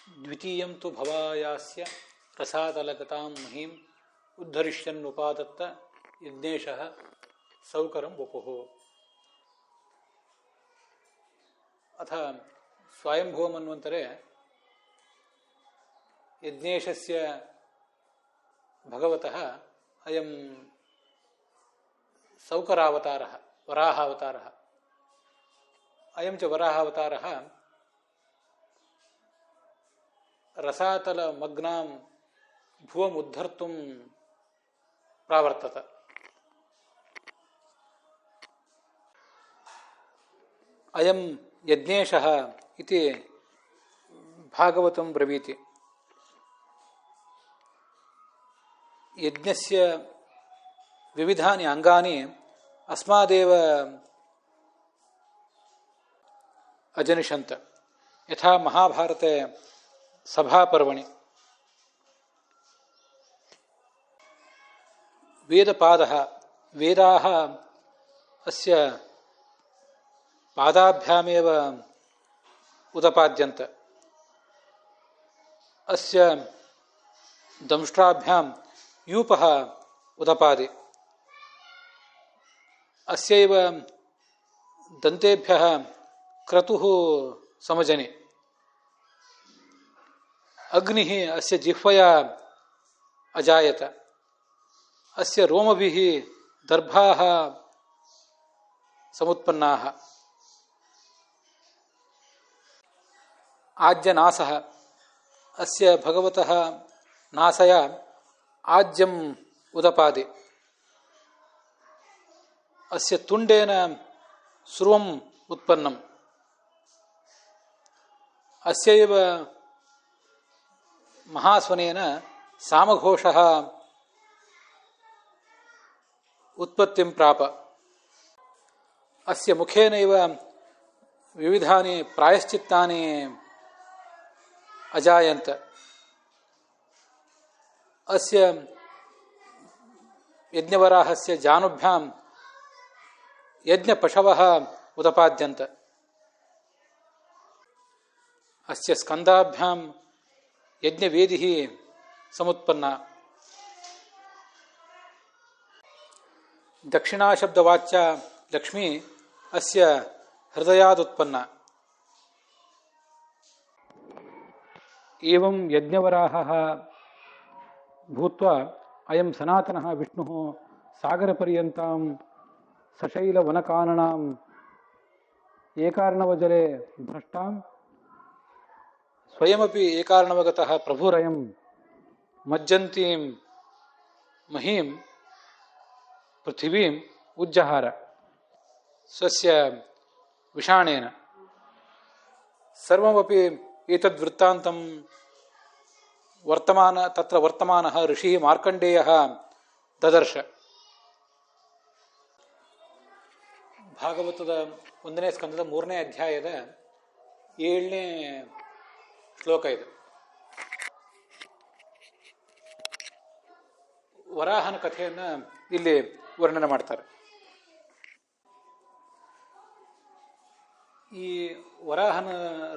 ದ್ವಿತೀಯಂ ತು ಭವಾಯಾಸ್ಯ ರಸಾತಲಗತಾಂ ಮಹೀಂ ಉದ್ಧರಿಷ್ಯನ್ನುಪಾದತ್ತ ಯಜ್ಞೇಶಃ ಸೌಕರಂ ವಪುಃ. ಅಥ ಸ್ವಯಂಭುವ ಮನ್ವಂತರೆ ಯಜ್ಞೇಶಸ್ಯ ಭಗವತಃ ಅಯಂ ಸೌಕರಾವತಾರಃ ವರಾಹಾವತಾರಃ. ಅಯಂ ಚ ವರಾಹಾವತಾರಃ ರಸಾತಲ ಮಗ್ನಾಂ ಭುವಂ ಉದ್ಧರ್ತುಂ ಪ್ರಾವರ್ತತ. ಅಯಂ ಯಜ್ಞೇಶಃ ಇತಿ ಭಾಗವತಂ ಬ್ರವೀತಿ. ಯಜ್ಞಸ್ಯ ವಿವಿಧಾನಿ ಅಂಗಾನಿ ಅಸ್ಮಾದೇವ ಅಜನಿಷಂತ. ಯಥಾ ಮಹಾಭಾರತೆ ಸಭಾಪರ್ವಣಿ ವೇದಪಾದಃ ವೇದಾಃ ಅಸ್ಯ ಪಾದಾಭ್ಯಾಮೇವ ಉದಪಾದ್ಯಂತ. ಅಸ್ಯ ದಂಷ್ಟ್ರಾಭ್ಯಾಂ ಯೂಪಃ ಉದಪಾದಿ. ಅಸ್ಯೈವ ದಂತೇಭ್ಯಃ ಕ್ರತುಃ ಸಮಜನಿ. ಅಗ್ನಿಃ ಅಸ್ಯ ಜಿಹ್ವಯಾ ಅಜಾಯತ. ಅಸ್ಯ ರೋಮಭಿಃ ದರ್ಭಾಃ ಸಮುತ್ಪನ್ನಾಃ. ಆಜ್ಯನಾಸಃ ಅಸ್ಯ ಭಗವತಃ ನಾಸಯ ಆಜ್ಯಂ ಉದಪಾದಿ. ಅಸ್ಯ ತುಂಡೇನ ಸ್ರುವಂ ಉತ್ಪನ್ನಂ. ಅಸ್ಯೈವ ಮಹಾಸ್ವನೇನ ಸಾಮಘೋಷಃ ಉತ್ಪತ್ತಿಂ ಪ್ರಾಪ. ಅಸ್ಯ ಮುಖೇನೈವ ವಿವಿಧಾನಿ ಪ್ರಾಯಶ್ಚಿತ್ತಾನಿ ಅಜಾಯಂತ. ಅಸ್ಯ ಯಜ್ಞವರಾಹಸ್ಯ ಜಾನುಭ್ಯಾಂ ಯಜ್ಞಪಶವಃ ಉದಪಾದ್ಯಂತ. ಅಸ್ಯ ಸ್ಕಂದಾಭ್ಯಾಂ ಯಜ್ಞವೇದಿಃ ಸಮುತ್ಪನ್ನ. ದಕ್ಷಿಣಾಶಬ್ದವಾಚ್ಯ ಲಕ್ಷ್ಮೀ ಅಸ್ಯ ಹೃದಯಾದುತ್ಪನ್ನ. ಏವಂ ಯಜ್ಞವರಾಹಃ ಭೂತ್ವಾ ಅಯಂ ಸನಾತನಃ ವಿಷ್ಣುಃ ಸಾಗರಪರ್ಯಂತಾಂ ಸಶೈಲವನಕಾನನಾಂ ಏಕಾರ್ಣವಜಲೆ ಭ್ರಷ್ಟಾಂ ಸ್ವಯಮಪಿ ಏಕಾರ್ಣವಗತಃ ಪ್ರಭುರಯಂ ಮಜ್ಜಂತೀಂ ಮಹೀಂ ಪೃಥಿವೀಂ ಉಜ್ಜಹಾರ ಸ್ವಸ್ಯ ವಿಷಾಣೇನ. ಸರ್ವಮಪಿ ಏತದ್ವೃತ್ತಾಂತಂ ತತ್ರ ವರ್ತಮಾನಃ ಋಷಿಃ ಮಾರ್ಕಂಡೇಯಃ ದದರ್ಶ. ಭಾಗವತದ 1ನೇ ಸ್ಕಂದದ 3ನೇ ಅಧ್ಯಾಯದ 7ನೇ ಶ್ಲೋಕ ಇದು. ವರಾಹನ ಕಥೆಯನ್ನು ಇಲ್ಲಿ ವರ್ಣನೆ ಮಾಡ್ತಾರೆ. ಈ ವರಾಹನ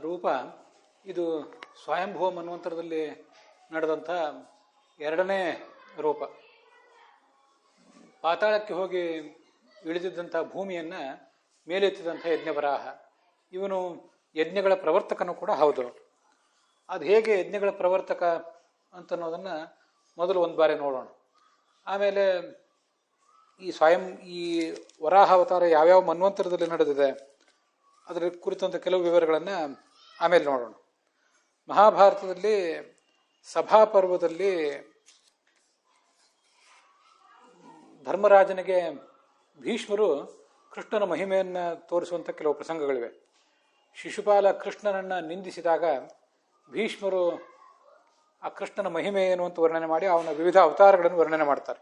ರೂಪ ಇದು ಸ್ವಯಂಭುವ ಮನ್ವಂತರದಲ್ಲಿ ನಡೆದಂಥ 2ನೇ ರೂಪ. ಪಾತಾಳಕ್ಕೆ ಹೋಗಿ ಇಳಿದಿದ್ದಂಥ ಭೂಮಿಯನ್ನು ಮೇಲೆತ್ತಿದಂಥ ಯಜ್ಞವರಾಹ. ಇವನು ಯಜ್ಞಗಳ ಪ್ರವರ್ತಕನೂ ಕೂಡ ಹೌದು. ಅದು ಹೇಗೆ ಯಜ್ಞಗಳ ಪ್ರವರ್ತಕ ಅಂತನ್ನೋದನ್ನು ಮೊದಲು ಒಂದು ಬಾರಿ ನೋಡೋಣ. ಆಮೇಲೆ ಈ ವರಾಹ ಅವತಾರ ಯಾವ್ಯಾವ ಮನ್ವಂತರದಲ್ಲಿ ನಡೆದಿದೆ ಅದರ ಕುರಿತಂಥ ಕೆಲವು ವಿವರಗಳನ್ನು ಆಮೇಲೆ ನೋಡೋಣ. ಮಹಾಭಾರತದಲ್ಲಿ ಸಭಾಪರ್ವದಲ್ಲಿ ಧರ್ಮರಾಜನಿಗೆ ಭೀಷ್ಮರು ಕೃಷ್ಣನ ಮಹಿಮೆಯನ್ನು ತೋರಿಸುವಂಥ ಕೆಲವು ಪ್ರಸಂಗಗಳಿವೆ. ಶಿಶುಪಾಲ ಕೃಷ್ಣನನ್ನು ನಿಂದಿಸಿದಾಗ ಭೀಷ್ಮರು ಆ ಕೃಷ್ಣನ ಮಹಿಮೆ ಏನು ಅಂತ ವರ್ಣನೆ ಮಾಡಿ ಅವನ ವಿವಿಧ ಅವತಾರಗಳನ್ನು ವರ್ಣನೆ ಮಾಡ್ತಾರೆ.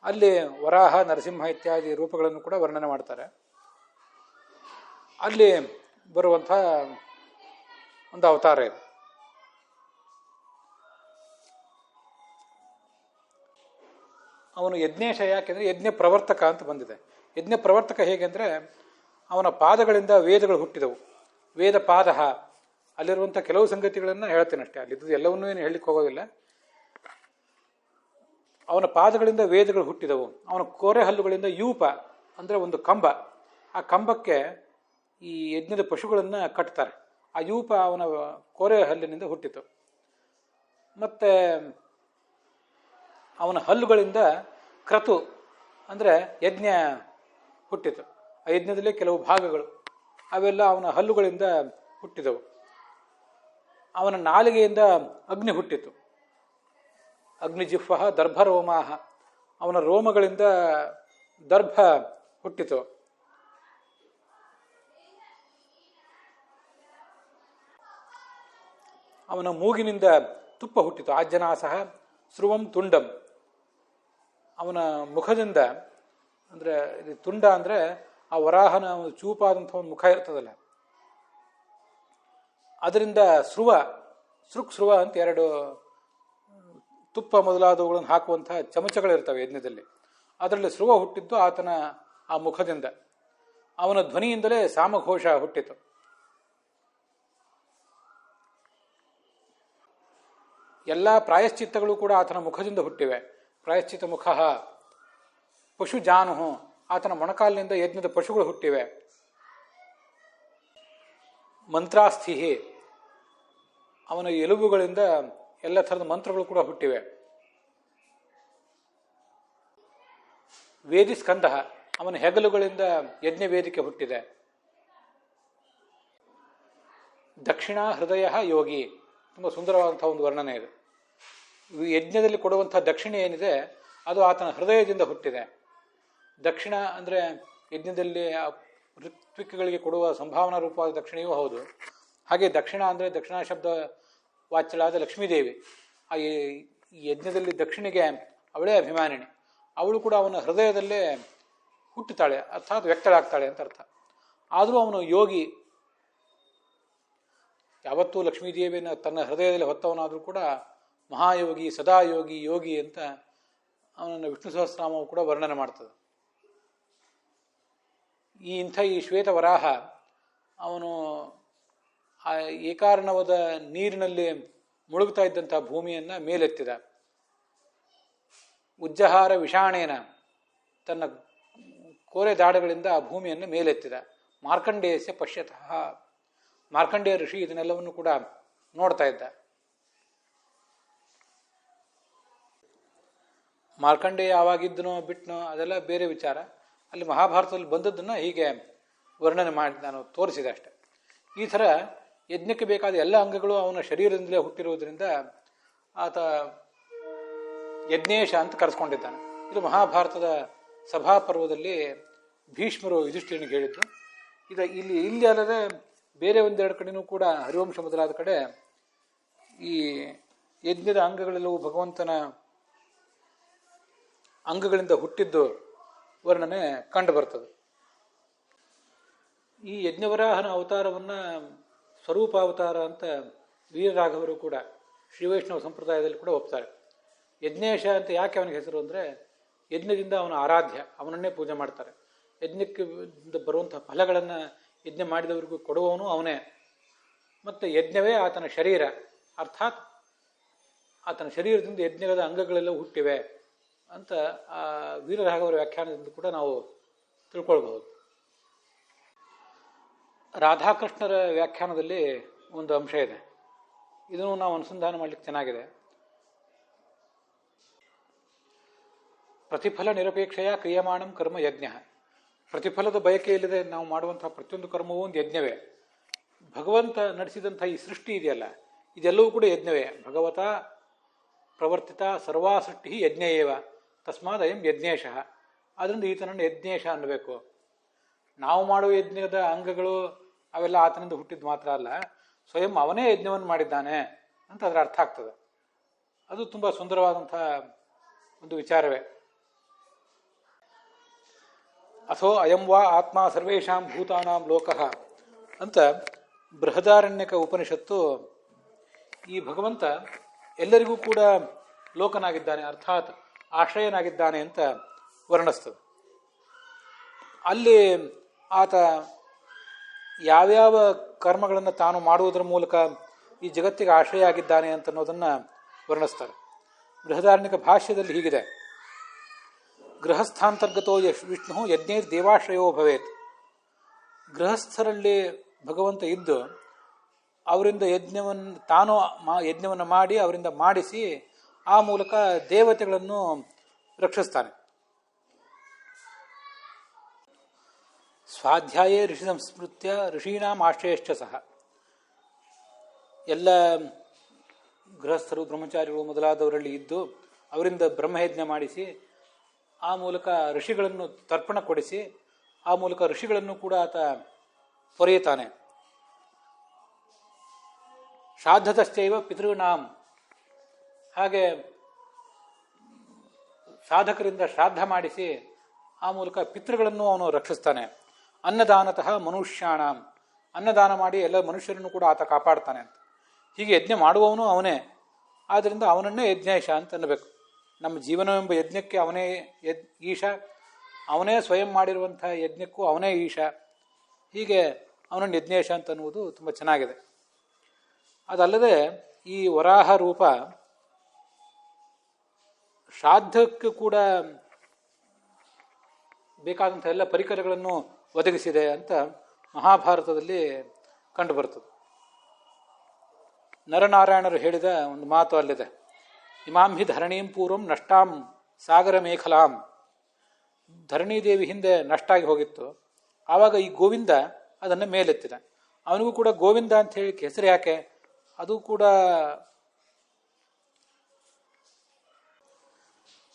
ಅಲ್ಲಿ ವರಾಹ, ನರಸಿಂಹ ಇತ್ಯಾದಿ ರೂಪಗಳನ್ನು ಕೂಡ ವರ್ಣನೆ ಮಾಡ್ತಾರೆ. ಅಲ್ಲಿ ಬರುವಂಥ ಒಂದು ಅವತಾರ ಇದು. ಅವನು ಯಜ್ಞೇಶ. ಯಾಕೆಂದರೆ ಯಜ್ಞ ಪ್ರವರ್ತಕ ಅಂತ ಬಂದಿದೆ. ಯಜ್ಞ ಪ್ರವರ್ತಕ ಹೇಗೆಂದರೆ ಅವನ ಪಾದಗಳಿಂದ ವೇದಗಳು ಹುಟ್ಟಿದವು. ವೇದ ಪಾದ ಅಲ್ಲಿರುವಂಥ ಕೆಲವು ಸಂಗತಿಗಳನ್ನು ಹೇಳ್ತೇನೆ ಅಷ್ಟೇ, ಅಲ್ಲಿದ್ದು ಎಲ್ಲವನ್ನೂ ಏನು ಹೇಳಲಿಕ್ಕೆ ಹೋಗೋದಿಲ್ಲ. ಅವನ ಪಾದಗಳಿಂದ ವೇದಗಳು ಹುಟ್ಟಿದವು. ಅವನ ಕೋರೆ ಹಲ್ಲುಗಳಿಂದ ಯೂಪ ಅಂದರೆ ಒಂದು ಕಂಬ, ಆ ಕಂಬಕ್ಕೆ ಈ ಯಜ್ಞದ ಪಶುಗಳನ್ನು ಕಟ್ತಾರೆ. ಆ ಯೂಪ ಅವನ ಕೋರೆ ಹಲ್ಲಿನಿಂದ ಹುಟ್ಟಿತು. ಮತ್ತು ಅವನ ಹಲ್ಲುಗಳಿಂದ ಕ್ರತು ಅಂದರೆ ಯಜ್ಞ ಹುಟ್ಟಿತು. ಆ ಯಜ್ಞದಲ್ಲಿ ಕೆಲವು ಭಾಗಗಳು ಅವೆಲ್ಲ ಅವನ ಹಲ್ಲುಗಳಿಂದ ಹುಟ್ಟಿದವು. ಅವನ ನಾಲಿಗೆಯಿಂದ ಅಗ್ನಿ ಹುಟ್ಟಿತು. ಅಗ್ನಿಜಿಹ್ವ ದರ್ಭರೋಮಾಹ, ಅವನ ರೋಮಗಳಿಂದ ದರ್ಭ ಹುಟ್ಟಿತು. ಅವನ ಮೂಗಿನಿಂದ ತುಪ್ಪ ಹುಟ್ಟಿತು. ಆಜ್ಜನಾಸಹ ಸ್ರುವಂ ತುಂಡಂ, ಅವನ ಮುಖದಿಂದ ಅಂದರೆ ತುಂಡ ಅಂದರೆ ಆ ವರಾಹನ ಚೂಪಾದಂಥ ಒಂದು ಮುಖ ಇರ್ತದಲ್ಲ, ಅದರಿಂದ ಸ್ರುವ ಅಂತ ಎರಡು ತುಪ್ಪ ಮೊದಲಾದವುಗಳನ್ನು ಹಾಕುವಂಥ ಚಮಚಗಳಿರ್ತವೆ ಯಜ್ಞದಲ್ಲಿ. ಅದರಲ್ಲಿ ಸ್ರುವ ಹುಟ್ಟಿದ್ದು ಆತನ ಆ ಮುಖದಿಂದ. ಅವನ ಧ್ವನಿಯಿಂದಲೇ ಸಾಮಘೋಷ ಹುಟ್ಟಿತು. ಎಲ್ಲ ಪ್ರಾಯಶ್ಚಿತ್ತಗಳು ಕೂಡ ಆತನ ಮುಖದಿಂದ ಹುಟ್ಟಿವೆ. ಪ್ರಾಯಶ್ಚಿತ್ತ ಮುಖ. ಪಶು ಜಾನು, ಆತನ ಮೊಣಕಾಲಿನಿಂದ ಯಜ್ಞದ ಪಶುಗಳು ಹುಟ್ಟಿವೆ. ಮಂತ್ರಾಸ್ಥಿ, ಅವನ ಎಲುಬುಗಳಿಂದ ಎಲ್ಲ ಥರದ ಮಂತ್ರಗಳು ಕೂಡ ಹುಟ್ಟಿವೆ. ವೇದಿಸ್ಕಂಧ, ಅವನ ಹೆಗಲುಗಳಿಂದ ಯಜ್ಞ ವೇದಿಕೆ ಹುಟ್ಟಿದೆ. ದಕ್ಷಿಣ ಹೃದಯ ಯೋಗಿ, ತುಂಬ ಸುಂದರವಾದಂಥ ಒಂದು ವರ್ಣನೆ ಇದೆ. ಯಜ್ಞದಲ್ಲಿ ಕೊಡುವಂಥ ದಕ್ಷಿಣೆ ಏನಿದೆ ಅದು ಆತನ ಹೃದಯದಿಂದ ಹುಟ್ಟಿದೆ. ದಕ್ಷಿಣ ಅಂದರೆ ಯಜ್ಞದಲ್ಲಿ ಋತ್ವಿಕ್ಗಳಿಗೆ ಕೊಡುವ ಸಂಭಾವನಾ ರೂಪವಾದ ದಕ್ಷಿಣೆಯೂ ಹೌದು. ಹಾಗೆ ದಕ್ಷಿಣ ಅಂದರೆ ದಕ್ಷಿಣ ಶಬ್ದ ವಾಚ್ಯಳಾದ ಲಕ್ಷ್ಮೀದೇವಿ. ಆ ಯಜ್ಞದಲ್ಲಿ ದಕ್ಷಿಣೆಗೆ ಅವಳೇ ಅಭಿಮಾನಿನಿ. ಅವಳು ಕೂಡ ಅವನ ಹೃದಯದಲ್ಲೇ ಹುಟ್ಟುತ್ತಾಳೆ, ಅರ್ಥಾತ್ ವ್ಯಕ್ತಳಾಗ್ತಾಳೆ ಅಂತ ಅರ್ಥ. ಆದರೂ ಅವನು ಯೋಗಿ, ಯಾವತ್ತೂ ಲಕ್ಷ್ಮೀದೇವಿನ ತನ್ನ ಹೃದಯದಲ್ಲಿ ಹೊತ್ತವನಾದರೂ ಕೂಡ ಮಹಾಯೋಗಿ, ಸದಾಯೋಗಿ, ಯೋಗಿ ಅಂತ ಅವನನ್ನು ವಿಷ್ಣು ಸಹಸ್ರನಾಮವು ಕೂಡ ವರ್ಣನೆ ಮಾಡ್ತದೆ. ಈ ಶ್ವೇತ ವರಾಹ ಅವನು ಆ ಏಕಾರ್ಣವದ ನೀರಿನಲ್ಲಿ ಮುಳುಗ್ತಾ ಇದ್ದಂಥ ಭೂಮಿಯನ್ನು ಮೇಲೆತ್ತಿದ. ಉಜ್ಜಹಾರ ವಿಷಾಣೇನ, ತನ್ನ ಕೋರೆ ದಾಡಗಳಿಂದ ಆ ಭೂಮಿಯನ್ನು ಮೇಲೆತ್ತಿದ. ಮಾರ್ಕಂಡೇಯಸ್ಯ ಪಶ್ಯತಃ, ಮಾರ್ಕಂಡೇಯ ಋಷಿ ಇದನ್ನೆಲ್ಲವನ್ನು ಕೂಡ ನೋಡ್ತಾ ಇದ್ದ. ಮಾರ್ಕಂಡೇಯ ಯಾವಾಗಿದ್ದನೋ ಬಿಟ್ನೋ ಅದೆಲ್ಲ ಬೇರೆ ವಿಚಾರ. ಅಲ್ಲಿ ಮಹಾಭಾರತದಲ್ಲಿ ಬಂದದ್ದನ್ನು ಹೀಗೆ ವರ್ಣನೆ ಮಾಡಿ ನಾನು ತೋರಿಸಿದೆ ಅಷ್ಟೆ. ಈ ಥರ ಯಜ್ಞಕ್ಕೆ ಬೇಕಾದ ಎಲ್ಲ ಅಂಗಗಳು ಅವನ ಶರೀರದಿಂದಲೇ ಹುಟ್ಟಿರುವುದರಿಂದ ಆತ ಯಜ್ಞೇಶ ಅಂತ ಕರೆಸ್ಕೊಂಡಿದ್ದಾನೆ. ಇದು ಮಹಾಭಾರತದ ಸಭಾಪರ್ವದಲ್ಲಿ ಭೀಷ್ಮರು ಯುಧಿಷ್ಠಿರನಿಗೆ ಹೇಳಿದ್ದು. ಇಲ್ಲಿ ಅಲ್ಲದೆ ಬೇರೆ ಒಂದೆರಡು ಕಡೆನೂ ಕೂಡ ಹರಿವಂಶ ಮೊದಲಾದ ಕಡೆ ಈ ಯಜ್ಞದ ಅಂಗಗಳೆಲ್ಲವೂ ಭಗವಂತನ ಅಂಗಗಳಿಂದ ಹುಟ್ಟಿದ್ದು ವರ್ಣನೆ ಕಂಡು ಬರ್ತದೆ. ಈ ಯಜ್ಞವರಾಹನ ಅವತಾರವನ್ನು ಸ್ವರೂಪಾವತಾರ ಅಂತ ವೀರರಾಘವರು ಕೂಡ ಶ್ರೀವೈಷ್ಣವ ಸಂಪ್ರದಾಯದಲ್ಲಿ ಕೂಡ ಒಪ್ತಾರೆ. ಯಜ್ಞೇಶ ಅಂತ ಯಾಕೆ ಅವನಿಗೆ ಹೆಸರು ಅಂದರೆ, ಯಜ್ಞದಿಂದ ಅವನ ಆರಾಧ್ಯ, ಅವನನ್ನೇ ಪೂಜೆ ಮಾಡ್ತಾರೆ. ಯಜ್ಞಕ್ಕೆ ಬರುವಂತಹ ಫಲಗಳನ್ನು ಯಜ್ಞ ಮಾಡಿದವರಿಗೂ ಕೊಡುವವನು ಅವನೇ. ಮತ್ತು ಯಜ್ಞವೇ ಆತನ ಶರೀರ, ಅರ್ಥಾತ್ ಆತನ ಶರೀರದಿಂದ ಯಜ್ಞದ ಅಂಗಗಳೆಲ್ಲ ಹುಟ್ಟಿವೆ ಅಂತ ಆ ವೀರರಾಘವರ ವ್ಯಾಖ್ಯಾನದಿಂದ ಕೂಡ ನಾವು ತಿಳ್ಕೊಳ್ಬಹುದು. ರಾಧಾಕೃಷ್ಣರ ವ್ಯಾಖ್ಯಾನದಲ್ಲಿ ಒಂದು ಅಂಶ ಇದೆ, ಇದನ್ನು ನಾವು ಅನುಸಂಧಾನ ಮಾಡಲಿಕ್ಕೆ ಚೆನ್ನಾಗಿದೆ. ಪ್ರತಿಫಲ ನಿರಪೇಕ್ಷೆಯ ಕ್ರಿಯಮಾಣಂ ಕರ್ಮ ಯಜ್ಞ. ಪ್ರತಿಫಲದ ಬಯಕೆ ಇಲ್ಲದೆ ನಾವು ಮಾಡುವಂತಹ ಪ್ರತಿಯೊಂದು ಕರ್ಮವೂ ಒಂದು ಯಜ್ಞವೇ. ಭಗವಂತ ನಡೆಸಿದಂಥ ಈ ಸೃಷ್ಟಿ ಇದೆಯಲ್ಲ, ಇದೆಲ್ಲವೂ ಕೂಡ ಯಜ್ಞವೇ. ಭಗವತ ಪ್ರವರ್ತಿತ ಸರ್ವಾ ಸೃಷ್ಟಿ ಯಜ್ಞೇಯವ ತಸ್ಮಾದ್ ಅಯಂ ಯಜ್ಞೇಶ. ಆದ್ದರಿಂದ ಈತನನ್ನು ಯಜ್ಞೇಶ ಅನ್ನಬೇಕು. ನಾವು ಮಾಡುವ ಯಜ್ಞದ ಅಂಗಗಳು ಅವೆಲ್ಲ ಆತನಿಂದ ಹುಟ್ಟಿದ್ದು ಮಾತ್ರ ಅಲ್ಲ, ಸ್ವಯಂ ಅವನೇ ಯಜ್ಞವನ್ನು ಮಾಡಿದ್ದಾನೆ ಅಂತ ಅದರ ಅರ್ಥ ಆಗ್ತದೆ. ಅದು ತುಂಬ ಸುಂದರವಾದಂಥ ಒಂದು ವಿಚಾರವೇ. ಅಥೋ ಅಯಂ ವಾ ಆತ್ಮ ಸರ್ವೇಷಾಂ ಭೂತಾನಾಂ ಲೋಕಃ ಅಂತ ಬೃಹದಾರಣ್ಯಕ ಉಪನಿಷತ್ತು ಈ ಭಗವಂತ ಎಲ್ಲರಿಗೂ ಕೂಡ ಲೋಕನಾಗಿದ್ದಾನೆ, ಅರ್ಥಾತ್ ಆಶ್ರಯನಾಗಿದ್ದಾನೆ ಅಂತ ವರ್ಣಿಸ್ತದೆ. ಅಲ್ಲಿ ಆತ ಯಾವ್ಯಾವ ಕರ್ಮಗಳನ್ನು ತಾನು ಮಾಡುವುದರ ಮೂಲಕ ಈ ಜಗತ್ತಿಗೆ ಆಶ್ರಯ ಆಗಿದ್ದಾನೆ ಅಂತನ್ನೋದನ್ನು ವರ್ಣಿಸ್ತಾರೆ. ಬೃಹದಾರಣ್ಯಕ ಭಾಷ್ಯದಲ್ಲಿ ಹೀಗಿದೆ: ಗೃಹಸ್ಥಾಂತರ್ಗತೋ ವಿಷ್ಣು ಯಜ್ಞೈರ್ ದೇವಾಶ್ರಯೋ ಭವೇತ್. ಗೃಹಸ್ಥರಲ್ಲಿ ಭಗವಂತ ಇದ್ದು ಅವರಿಂದ ಯಜ್ಞವನ್ನು ಮಾಡಿ ಅವರಿಂದ ಮಾಡಿಸಿ ಆ ಮೂಲಕ ದೇವತೆಗಳನ್ನು ರಕ್ಷಿಸ್ತಾನೆ. ಸ್ವಾಧ್ಯಾಯೇ ಋಷಿ ಸಂಸ್ಮೃತ್ಯ ಋಷೀಣಾಂ ಆಶ್ರಯಶ್ಚ ಸಹ. ಎಲ್ಲ ಗೃಹಸ್ಥರು ಬ್ರಹ್ಮಚಾರಿಗಳು ಮೊದಲಾದವರಲ್ಲಿ ಇದ್ದು ಅವರಿಂದ ಬ್ರಹ್ಮಯಜ್ಞ ಮಾಡಿಸಿ ಆ ಮೂಲಕ ಋಷಿಗಳನ್ನು ತರ್ಪಣ ಕೊಡಿಸಿ ಆ ಮೂಲಕ ಋಷಿಗಳನ್ನು ಕೂಡ ಆತ ಪೊರೆಯುತ್ತಾನೆ. ಶ್ರಾದ್ದತಶ್ಚೈವ ಪಿತೃನಾಂ. ಹಾಗೆ ಸಾಧಕರಿಂದ ಶ್ರಾದ್ದ ಮಾಡಿಸಿ ಆ ಮೂಲಕ ಪಿತೃಗಳನ್ನು ಅವನು ರಕ್ಷಿಸ್ತಾನೆ. ಅನ್ನದಾನತಃ ಮನುಷ್ಯಾಣಾಂ. ಅನ್ನದಾನ ಮಾಡಿ ಎಲ್ಲ ಮನುಷ್ಯರನ್ನು ಕೂಡ ಆತ ಕಾಪಾಡ್ತಾನೆ ಅಂತ. ಹೀಗೆ ಯಜ್ಞ ಮಾಡುವವನು ಅವನೇ. ಆದ್ದರಿಂದ ಅವನನ್ನೇ ಯಜ್ಞೇಶ ಅಂತ ಅನ್ನಬೇಕು. ನಮ್ಮ ಜೀವನವೆಂಬ ಯಜ್ಞಕ್ಕೆ ಅವನೇ ಈಶ, ಅವನೇ ಸ್ವಯಂ ಮಾಡಿರುವಂತಹ ಯಜ್ಞಕ್ಕೂ ಅವನೇ ಈಶ. ಹೀಗೆ ಅವನನ್ನು ಯಜ್ಞೇಶ ಅಂತ ಅನ್ನುವುದು ತುಂಬ ಚೆನ್ನಾಗಿದೆ. ಅದಲ್ಲದೆ ಈ ವರಾಹ ರೂಪ ಶ್ರಾದ್ದಕ್ಕೆ ಕೂಡ ಬೇಕಾದಂಥ ಎಲ್ಲ ಪರಿಕರಗಳನ್ನು ಒದಗಿಸಿದೆ ಅಂತ ಮಹಾಭಾರತದಲ್ಲಿ ಕಂಡುಬರ್ತದೆ. ನರನಾರಾಯಣರು ಹೇಳಿದ ಒಂದು ಮಾತು ಅಲ್ಲಿದೆ: ಇಮಾಂ ಹಿ ಧರಣೀಂ ಪೂರ್ವಂ ನಷ್ಟಾಂ ಸಾಗರ ಮೇಖಲಾಂ. ಧರಣೀದೇವಿ ಹಿಂದೆ ನಷ್ಟ ಆಗಿ ಹೋಗಿತ್ತು. ಆವಾಗ ಈ ಗೋವಿಂದ ಅದನ್ನು ಮೇಲೆತ್ತಿದ. ಅವನಿಗೂ ಕೂಡ ಗೋವಿಂದ ಅಂತ ಹೇಳಿ ಹೆಸರು ಯಾಕೆ? ಅದು ಕೂಡ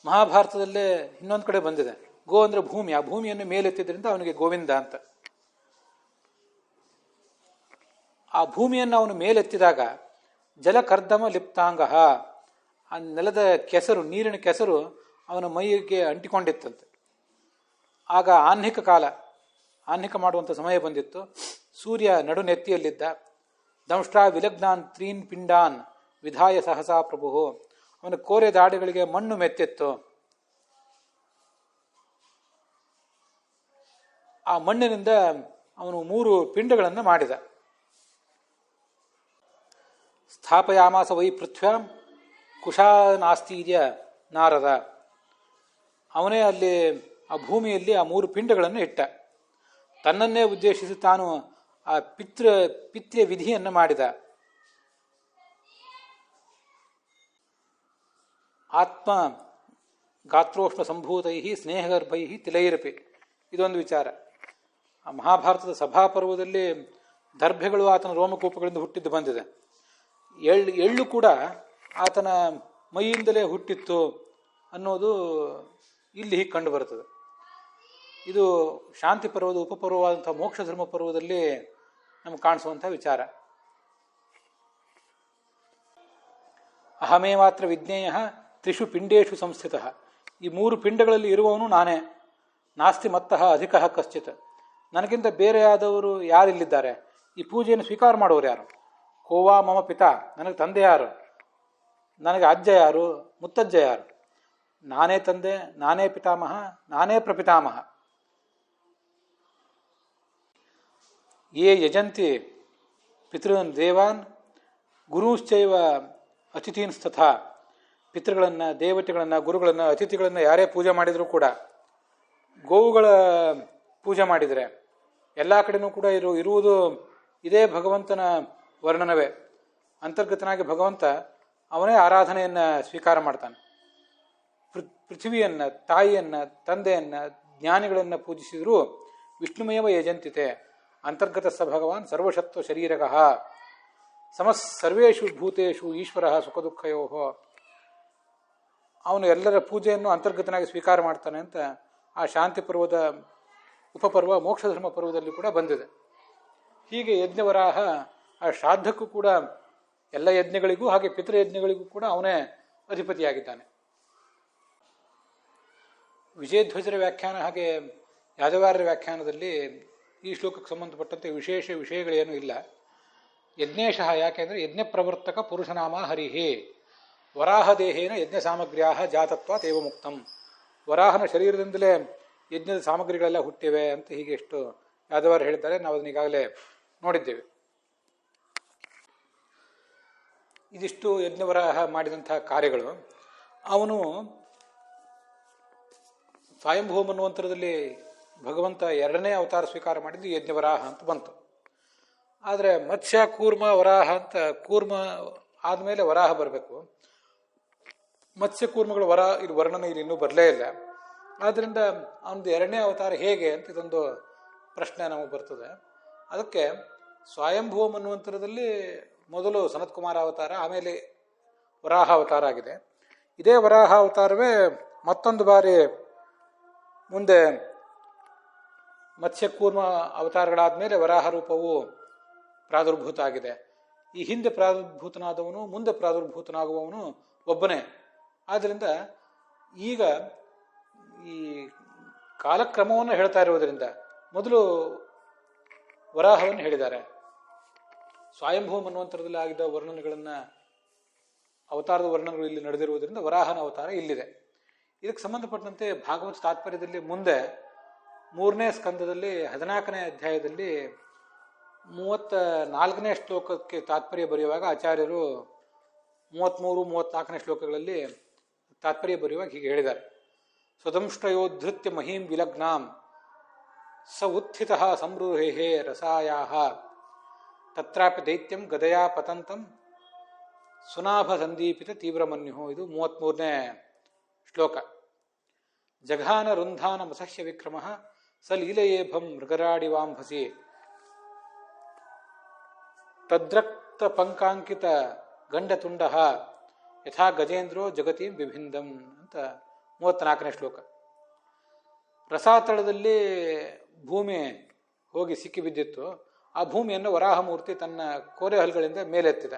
ಮಹಾಭಾರತದಲ್ಲೇ ಇನ್ನೊಂದು ಕಡೆ ಬಂದಿದೆ. ಗೋ ಅಂದ್ರೆ ಭೂಮಿ, ಆ ಭೂಮಿಯನ್ನು ಮೇಲೆತ್ತಿದ್ರಿಂದ ಅವನಿಗೆ ಗೋವಿಂದ ಅಂತ. ಆ ಭೂಮಿಯನ್ನು ಅವನು ಮೇಲೆತ್ತಿದಾಗ ಜಲಕರ್ದಮ ಲಿಪ್ತಾಂಗ, ಆ ನೆಲದ ಕೆಸರು, ನೀರಿನ ಕೆಸರು ಅವನ ಮೈಗೆ ಅಂಟಿಕೊಂಡಿತ್ತಂತೆ. ಆಗ ಆಹ್ನಿಕ ಮಾಡುವಂಥ ಸಮಯ ಬಂದಿತ್ತು. ಸೂರ್ಯ ನಡು ನೆತ್ತಿಯಲ್ಲಿದ್ದ. ದಂಷ್ಟ್ರಾ ವಿಲಗ್ನಾನ್ ತ್ರೀನ್ ಪಿಂಡಾನ್ ವಿಧಾಯ ಸಹಸಾ ಪ್ರಭು. ಅವನ ಕೋರೆ ದಾಡಿಗಳಿಗೆ ಮಣ್ಣು ಮೆತ್ತಿತ್ತು. ಆ ಮಣ್ಣಿನಿಂದ ಅವನು 3 ಪಿಂಡಗಳನ್ನು ಮಾಡಿದ. ಸ್ಥಾಪಯಾಮಾಸ ವೈ ಪೃಥ್ವ್ಯಾಂ ಕುಶಾನಾಸ್ತೀರ್ಯ ನಾರದ. ಅವನೇ ಅಲ್ಲಿ ಆ ಭೂಮಿಯಲ್ಲಿ ಆ 3 ಪಿಂಡಗಳನ್ನು ಇಟ್ಟ. ತನ್ನನ್ನೇ ಉದ್ದೇಶಿಸಿ ತಾನು ಆ ಪಿತ್ಯ ವಿಧಿಯನ್ನು ಮಾಡಿದ. ಆತ್ಮ ಗಾತ್ರೋಷ್ಣ ಸಂಭೂತೈ ಸ್ನೇಹಗರ್ಭೈ ತಿಲೈರಪಿ. ಇದೊಂದು ವಿಚಾರ. ಆ ಮಹಾಭಾರತದ ಸಭಾಪರ್ವದಲ್ಲಿ ದರ್ಭೆಗಳು ಆತನ ರೋಮಕೂಪಗಳಿಂದ ಹುಟ್ಟಿದ್ದು ಬಂದಿದೆ. ಎಳ್ಳು ಕೂಡ ಆತನ ಮೈಯಿಂದಲೇ ಹುಟ್ಟಿತ್ತು ಅನ್ನೋದು ಇಲ್ಲಿ ಹೀಗೆ ಕಂಡು ಬರುತ್ತದೆ. ಇದು ಶಾಂತಿ ಪರ್ವದ ಉಪಪರ್ವವಾದಂಥ ಮೋಕ್ಷ ಧರ್ಮ ಪರ್ವದಲ್ಲಿ ನಮ್ಗೆ ಕಾಣಿಸುವಂಥ ವಿಚಾರ. ಅಹಮೇ ಮಾತ್ರ ವಿಜ್ಞೇಯ ತ್ರಿಷು ಪಿಂಡೇಶು ಸಂಸ್ಥಿತ. ಈ 3 ಪಿಂಡಗಳಲ್ಲಿ ಇರುವವನು ನಾನೇ. ನಾಸ್ತಿ ಮತ್ತಃ ಅಧಿಕ ಕಶ್ಚಿತ್. ನನಗಿಂತ ಬೇರೆಯಾದವರು ಯಾರಿಲ್ಲಿದ್ದಾರೆ? ಈ ಪೂಜೆಯನ್ನು ಸ್ವೀಕಾರ ಮಾಡುವವರು ಯಾರು? ಕೋವಾ ಮಮ ಪಿತಾ. ನನಗೆ ತಂದೆ ಯಾರು? ನನಗೆ ಅಜ್ಜ ಯಾರು? ಮುತ್ತಜ್ಜ ಯಾರು? ನಾನೇ ತಂದೆ, ನಾನೇ ಪಿತಾಮಹ, ನಾನೇ ಪ್ರಪಿತಾಮಹ. ಯೇ ಯಜಂತಿ ಪಿತೃನ್ ದೇವಾನ್ ಗುರುಶ್ಚೈವ ಅತಿಥೀನ್ಸ್ತಥಾ. ಪಿತೃಗಳನ್ನು, ದೇವತೆಗಳನ್ನು, ಗುರುಗಳನ್ನು, ಅತಿಥಿಗಳನ್ನು ಯಾರೇ ಪೂಜೆ ಮಾಡಿದರೂ ಕೂಡ, ಗೋವುಗಳ ಪೂಜೆ ಮಾಡಿದರೆ ಎಲ್ಲ ಕಡೆನೂ ಕೂಡ ಇರುವುದು ಇದೇ ಭಗವಂತನ ವರ್ಣನವೇ. ಅಂತರ್ಗತನಾಗಿ ಭಗವಂತ ಅವನೇ ಆರಾಧನೆಯನ್ನು ಸ್ವೀಕಾರ ಮಾಡ್ತಾನೆ. ಪೃಥ್ವಿಯನ್ನು, ತಾಯಿಯನ್ನು, ತಂದೆಯನ್ನು, ಜ್ಞಾನಿಗಳನ್ನು ಪೂಜಿಸಿದರೂ ವಿಷ್ಣುಮೇವ ಯಜಂತಿತೆ. ಅಂತರ್ಗತ ಸ ಭಗವಾನ್ ಸರ್ವಶತ್ವ ಶರೀರಕಃ ಸರ್ವೇಷು ಭೂತೇಷು ಈಶ್ವರ ಸುಖ ದುಃಖಯೋ. ಅವನು ಎಲ್ಲರ ಪೂಜೆಯನ್ನು ಅಂತರ್ಗತನಾಗಿ ಸ್ವೀಕಾರ ಮಾಡ್ತಾನೆ ಅಂತ ಆ ಶಾಂತಿ ಪರ್ವದ ಉಪಪರ್ವ ಮೋಕ್ಷಧರ್ಮ ಪರ್ವದಲ್ಲಿ ಕೂಡ ಬಂದಿದೆ. ಹೀಗೆ ಯಜ್ಞವರಾಹ ಆ ಶ್ರಾದ್ದಕ್ಕೂ ಕೂಡ, ಎಲ್ಲ ಯಜ್ಞಗಳಿಗೂ ಹಾಗೆ ಪಿತೃಯಜ್ಞಗಳಿಗೂ ಕೂಡ ಅವನೇ ಅಧಿಪತಿಯಾಗಿದ್ದಾನೆ. ವಿಜಯಧ್ವಜರ ವ್ಯಾಖ್ಯಾನ ಹಾಗೆ ಯಾದವಾರ್ಯರ ವ್ಯಾಖ್ಯಾನದಲ್ಲಿ ಈ ಶ್ಲೋಕಕ್ಕೆ ಸಂಬಂಧಪಟ್ಟಂತೆ ವಿಶೇಷ ವಿಷಯಗಳೇನೂ ಇಲ್ಲ. ಯಜ್ಞೇಶಃ ಯಾಕೆಂದರೆ ಯಜ್ಞ ಪ್ರವರ್ತಕ ಪುರುಷನಾಮ ಹರಿಹೇ ವರಾಹದೇಹೇನ ಯಜ್ಞ ಸಾಮಗ್ರ್ಯಾ ಜಾತತ್ವಾತ್ ಏವ ಮುಕ್ತಂ. ವರಾಹನ ಶರೀರದಿಂದಲೇ ಯಜ್ಞದ ಸಾಮಗ್ರಿಗಳೆಲ್ಲ ಹುಟ್ಟಿವೆ ಅಂತ ಹೀಗೆ ಎಷ್ಟು ಯಾದವರು ಹೇಳಿದ್ದಾರೆ, ನಾವು ಅದನ್ನ ಈಗಾಗಲೇ ನೋಡಿದ್ದೇವೆ. ಇದಿಷ್ಟು ಯಜ್ಞವರಾಹ ಮಾಡಿದಂತಹ ಕಾರ್ಯಗಳು. ಅವನು ಸ್ವಯಂಭೂ ಮನ್ವಂತರದಲ್ಲಿ ಭಗವಂತ ಎರಡನೇ ಅವತಾರ ಸ್ವೀಕಾರ ಮಾಡಿದ್ದು ಯಜ್ಞವರಾಹ ಅಂತ ಬಂತು. ಆದರೆ ಮತ್ಸ್ಯ, ಕೂರ್ಮ, ವರಾಹ ಅಂತ ಕೂರ್ಮ ಆದಮೇಲೆ ವರಾಹ ಬರಬೇಕು. ಮತ್ಸ್ಯ ಕೂರ್ಮಗಳು ಇದು ವರ್ಣನೆ ಇಲ್ಲಿ ಇನ್ನೂ ಬರಲೇ ಇಲ್ಲ. ಆದ್ದರಿಂದ ಅವನದು ಎರಡನೇ ಅವತಾರ ಹೇಗೆ ಅಂತ ಇದೊಂದು ಪ್ರಶ್ನೆ ನಮಗೆ ಬರ್ತದೆ. ಅದಕ್ಕೆ ಸ್ವಯಂಭೂ ಮನ್ವಂತರದಲ್ಲಿ ಮೊದಲು ಸನತ್ಕುಮಾರ ಅವತಾರ, ಆಮೇಲೆ ವರಾಹ ಅವತಾರ ಆಗಿದೆ. ಇದೇ ವರಾಹ ಅವತಾರವೇ ಮತ್ತೊಂದು ಬಾರಿ ಮುಂದೆ ಮತ್ಸ್ಯಕೂರ್ಮ ಅವತಾರಗಳಾದ ಮೇಲೆ ವರಾಹ ರೂಪವು ಪ್ರಾದುರ್ಭೂತ ಆಗಿದೆ. ಈ ಹಿಂದೆ ಪ್ರಾದುರ್ಭೂತನಾದವನು ಮುಂದೆ ಪ್ರಾದುರ್ಭೂತನಾಗುವವನು ಒಬ್ಬನೇ. ಆದ್ದರಿಂದ ಈಗ ಈ ಕಾಲಕ್ರಮವನ್ನು ಹೇಳ್ತಾ ಇರುವುದರಿಂದ ಮೊದಲು ವರಾಹವನ್ನು ಹೇಳಿದ್ದಾರೆ. ಸ್ವಯಂಭೂ ಮನ್ವಂತರದಲ್ಲಿ ಆಗಿದ್ದ ವರ್ಣನೆಗಳನ್ನು, ಅವತಾರದ ವರ್ಣನೆಗಳು ಇಲ್ಲಿ ನಡೆದಿರುವುದರಿಂದ ವರಾಹನ ಅವತಾರ ಇಲ್ಲಿದೆ. ಇದಕ್ಕೆ ಸಂಬಂಧಪಟ್ಟಂತೆ ಭಾಗವತ ತಾತ್ಪರ್ಯದಲ್ಲಿ ಮುಂದೆ 3ನೇ ಸ್ಕಂದದಲ್ಲಿ 14ನೇ ಅಧ್ಯಾಯದಲ್ಲಿ 34ನೇ ಶ್ಲೋಕಕ್ಕೆ ತಾತ್ಪರ್ಯ ಬರೆಯುವಾಗ ಆಚಾರ್ಯರು 33, 34ನೇ ಶ್ಲೋಕಗಳಲ್ಲಿ ತಾತ್ಪರ್ಯ ಬರೆಯುವಾಗ ಹೀಗೆ ಹೇಳಿದ್ದಾರೆ. ಸ್ವದಂಷ್ಟಯೋಧೃತ್ಯ ಮಹೀಂ ವಿಲಗ್ನಾಂ ಸ ಉತ್ಥಿತ ಸಂರೂಹೇ ರಸಾಯಾ ತತ್ರಾಪಿ ದೈತ್ಯಂ ಗದಯಾ ಪತಂತಂ ಸುನಾಭ ಸಂದೀಪಿತ ತೀವ್ರಮನ್ಯು. ಇದು 33ನೇ ಶ್ಲೋಕ. ಜಘಾನ ರುಂಧಾನ ಮಸಹ್ಯ ವಿಕ್ರಮ ಸ ಲೀಲಯೇಭಂ ಮೃಗರಾಡಿವಾಂಭಸಿ ತದ್ರಕ್ತ ಪಂಕಾಂಕಿತ ಗಂಡತುಂಡ ಯಥಾ ಗಜೇಂದ್ರೋ ಜಗತಿ ಬಿಭಿಂದಂ ಅಂತ 34ನೇ ಶ್ಲೋಕ. ರಸಾತಳದಲ್ಲಿ ಭೂಮಿ ಹೋಗಿ ಸಿಕ್ಕಿಬಿದ್ದಿತ್ತು. ಆ ಭೂಮಿಯನ್ನು ವರಾಹಮೂರ್ತಿ ತನ್ನ ಕೋರೆಹಲ್ಗಳಿಂದ ಮೇಲೆತ್ತಿದ.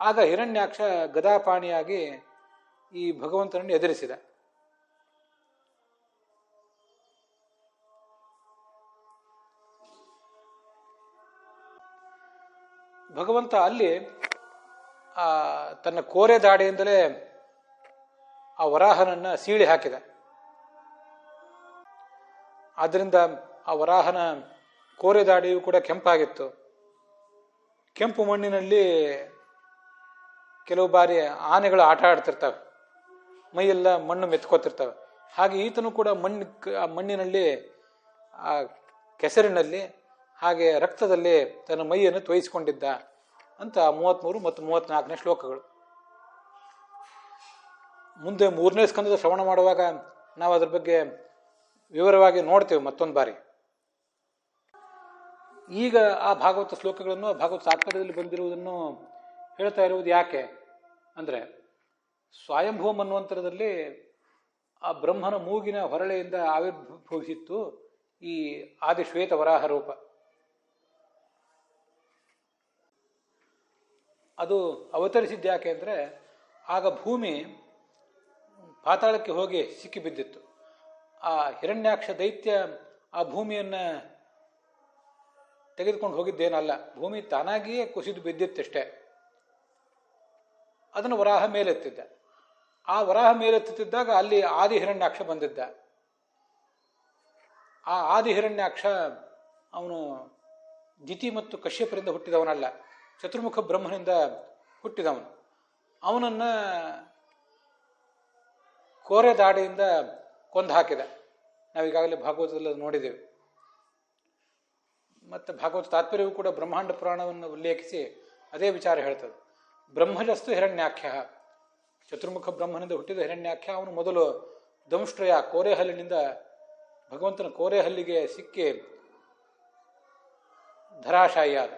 ಆಗ ಹಿರಣ್ಯಾಕ್ಷ ಗದಾಪಾಣಿಯಾಗಿ ಈ ಭಗವಂತನನ್ನು ಎದುರಿಸಿದ. ಭಗವಂತ ಅಲ್ಲಿ ತನ್ನ ಕೋರೆ ದಾಡಿಯಿಂದಲೇ ಆ ವರಾಹನನ್ನ ಸೀಳಿ ಹಾಕಿದ. ಆದ್ದರಿಂದ ಆ ವರಾಹನ ಕೋರೆ ದಾಡಿಯು ಕೂಡ ಕೆಂಪಾಗಿತ್ತು. ಕೆಂಪು ಮಣ್ಣಿನಲ್ಲಿ ಕೆಲವು ಬಾರಿ ಆನೆಗಳು ಆಟ ಆಡ್ತಿರ್ತವೆ, ಮೈಯೆಲ್ಲ ಮಣ್ಣು ಮೆತ್ಕೋತಿರ್ತವೆ. ಹಾಗೆ ಈತನು ಕೂಡ ಮಣ್ಣಿನಲ್ಲಿ, ಆ ಕೆಸರಿನಲ್ಲಿ, ಹಾಗೆ ರಕ್ತದಲ್ಲಿ ತನ್ನ ಮೈಯನ್ನು ತೋಯಿಸಿಕೊಂಡಿದ್ದ ಅಂತ 33 ಮತ್ತು 34ನೇ ಶ್ಲೋಕಗಳು. ಮುಂದೆ 3ನೇ ಸ್ಕಂದದ ಶ್ರವಣ ಮಾಡುವಾಗ ನಾವು ಅದ್ರ ಬಗ್ಗೆ ವಿವರವಾಗಿ ನೋಡ್ತೇವೆ ಮತ್ತೊಂದು ಬಾರಿ. ಈಗ ಆ ಭಾಗವತ ಶ್ಲೋಕಗಳನ್ನು ಭಾಗವತ ತಾತ್ಪರ್ಯದಲ್ಲಿ ಬಂದಿರುವುದನ್ನು ಹೇಳ್ತಾ ಇರುವುದು ಯಾಕೆ ಅಂದರೆ, ಸ್ವಯಂಭೂ ಮನ್ವಂತರದಲ್ಲಿ ಆ ಬ್ರಹ್ಮನ ಮೂಗಿನ ಹೊರಳೆಯಿಂದ ಆವಿರ್ಭವಿಸಿತ್ತು ಈ ಆದಿಶ್ವೇತ ವರಾಹ ರೂಪ. ಅದು ಅವತರಿಸಿದ್ದು ಯಾಕೆ ಅಂದರೆ, ಆಗ ಭೂಮಿ ಪಾತಾಳಕ್ಕೆ ಹೋಗಿ ಸಿಕ್ಕಿಬಿದ್ದಿತ್ತು. ಆ ಹಿರಣ್ಯಾಕ್ಷ ದೈತ್ಯ ಆ ಭೂಮಿಯನ್ನು ತೆಗೆದುಕೊಂಡು ಹೋಗಿದ್ದೇನಲ್ಲ, ಭೂಮಿ ತಾನಾಗಿಯೇ ಕುಸಿದು ಬಿದ್ದಿತ್ತಷ್ಟೇ. ಅದನ್ನು ವರಾಹ ಮೇಲೆತ್ತಿದ್ದ. ಆ ವರಾಹ ಮೇಲೆತ್ತುತ್ತಿದ್ದಾಗ ಅಲ್ಲಿ ಆದಿ ಹಿರಣ್ಯಾಕ್ಷ ಬಂದಿದ್ದ. ಆ ಆದಿ ಹಿರಣ್ಯಾಕ್ಷ ಅವನು ದಿತಿ ಮತ್ತು ಕಶ್ಯಪರಿಂದ ಹುಟ್ಟಿದವನಲ್ಲ, ಚತುರ್ಮುಖ ಬ್ರಹ್ಮನಿಂದ ಹುಟ್ಟಿದವನು. ಅವನನ್ನ ಕೋರೆ ದಾಡಿಯಿಂದ ಕೊಂದು ಹಾಕಿದ. ನಾವೀಗಾಗಲೇ ಭಾಗವತದಲ್ಲಿ ನೋಡಿದ್ದೇವೆ. ಮತ್ತು ಭಾಗವತ ತಾತ್ಪರ್ಯವೂ ಕೂಡ ಬ್ರಹ್ಮಾಂಡ ಪುರಾಣವನ್ನು ಉಲ್ಲೇಖಿಸಿ ಅದೇ ವಿಚಾರ ಹೇಳ್ತದೆ. ಬ್ರಹ್ಮಜಸ್ತು ಹಿರಣ್ಯಾಖ್ಯ, ಚತುರ್ಮುಖ ಬ್ರಹ್ಮನಿಂದ ಹುಟ್ಟಿದ ಹಿರಣ್ಯಾಖ್ಯ ಅವನು ಮೊದಲು ದಂಷ್ಟ್ರಯ ಕೋರೆಹಲ್ಲಿನಿಂದ ಭಗವಂತನ ಕೋರೆಹಲ್ಲಿಗೆ ಸಿಕ್ಕಿ ಧರಾಶಾಯಿಯಾದ.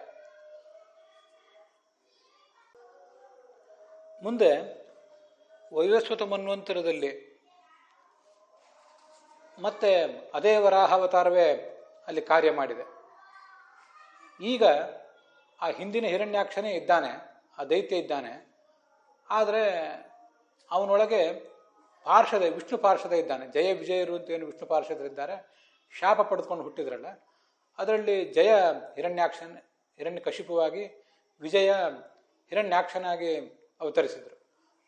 ಮುಂದೆ ವೈವಸ್ವತ ಮನ್ವಂತರದಲ್ಲಿ ಮತ್ತೆ ಅದೇ ವರಾಹಾವತಾರವೇ ಅಲ್ಲಿ ಕಾರ್ಯ ಮಾಡಿದೆ. ಈಗ ಆ ಹಿಂದಿನ ಹಿರಣ್ಯಾಕ್ಷನೇ ಇದ್ದಾನೆ, ಆ ದೈತ್ಯ ಇದ್ದಾನೆ. ಆದರೆ ಅವನೊಳಗೆ ವಿಷ್ಣು ಪಾರ್ಷದ ಇದ್ದಾನೆ. ಜಯ ವಿಜಯರು ಅಂತ ಏನು ವಿಷ್ಣು ಪಾರ್ಷದರಿದ್ದಾರೆ, ಶಾಪ ಪಡೆದುಕೊಂಡು ಹುಟ್ಟಿದ್ರಲ್ಲ, ಅದರಲ್ಲಿ ಜಯ ಹಿರಣ್ಯಕಶಿಪುವಾಗಿ, ವಿಜಯ ಹಿರಣ್ಯಾಕ್ಷನಾಗಿ ಅವತರಿಸಿದರು.